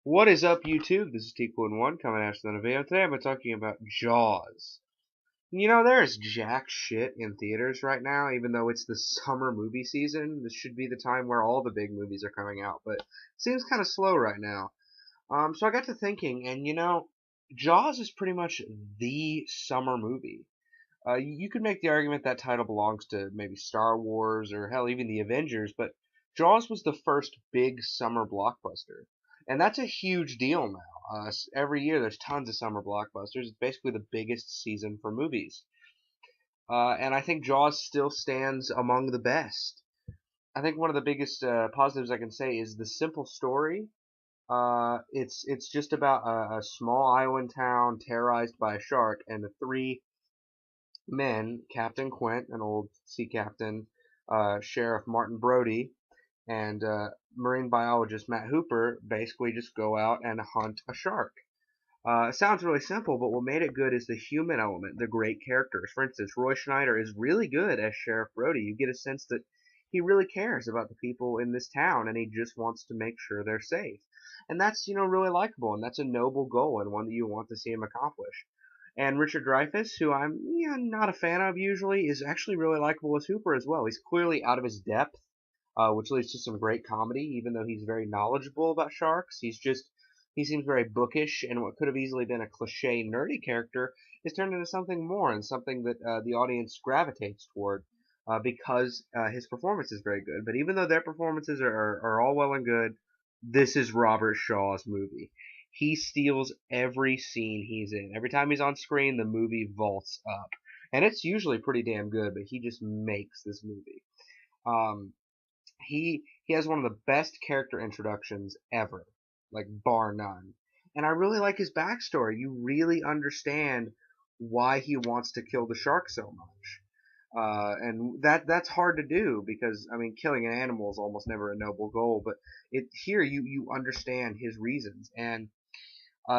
What is up, YouTube? This is T1 coming at you in a video. Today I'm talking about Jaws. There's jack shit in theaters right now, even though it's the summer movie season. This should be the time where all the big movies are coming out, but it seems kind of slow right now. So I got to thinking, and Jaws is pretty much the summer movie. You could make the argument that title belongs to maybe Star Wars or hell, even the Avengers, but Jaws was the first big summer blockbuster. And that's a huge deal now. Every year there's tons of summer blockbusters. It's basically the biggest season for movies. And I think Jaws still stands among the best. I think one of the biggest positives I can say is the simple story. It's just about a small island town terrorized by a shark, and the three men, Captain Quint, an old sea captain, Sheriff Martin Brody, and marine biologist Matt Hooper basically just go out and hunt a shark. It sounds really simple, but what made it good is the human element, the great characters. For instance, Roy Schneider is really good as Sheriff Brody. You get a sense that he really cares about the people in this town, and he just wants to make sure they're safe. And that's, really likable, and that's a noble goal and one that you want to see him accomplish. And Richard Dreyfuss, who I'm not a fan of usually, is actually really likable as Hooper as well. He's clearly out of his depth, which leads to some great comedy, even though he's very knowledgeable about sharks. He seems very bookish, and what could have easily been a cliche nerdy character is turned into something more and something that the audience gravitates toward because his performance is very good. But even though their performances are all well and good, this is Robert Shaw's movie. He steals every scene he's in. Every time he's on screen, the movie vaults up. And it's usually pretty damn good, but he just makes this movie. Um, he has one of the best character introductions ever, like bar none. And I really like his backstory. You really understand why he wants to kill the shark so much. And that's hard to do because I mean killing an animal is almost never a noble goal, but here you understand his reasons. And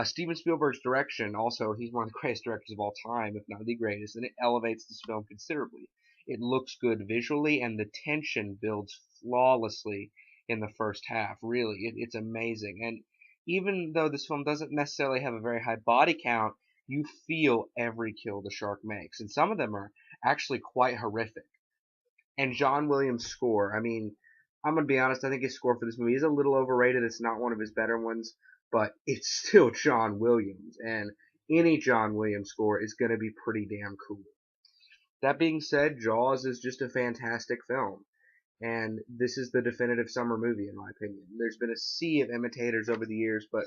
Steven Spielberg's direction, also, he's one of the greatest directors of all time, if not the greatest, and it elevates this film considerably. It looks good visually, and the tension builds flawlessly in the first half. Really, it's amazing. And even though this film doesn't necessarily have a very high body count, you feel every kill the shark makes, and some of them are actually quite horrific. And John Williams' score, I mean, I'm gonna be honest, I think his score for this movie is a little overrated. It's not one of his better ones, but it's still John Williams, and any John Williams score is gonna be pretty damn cool. That being said, Jaws is just a fantastic film, and this is the definitive summer movie in my opinion. There's been a sea of imitators over the years, but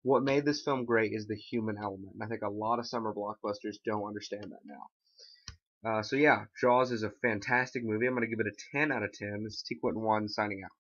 what made this film great is the human element, and I think a lot of summer blockbusters don't understand that now. So yeah, Jaws is a fantastic movie. I'm going to give it a 10 out of 10. This is T1 signing out.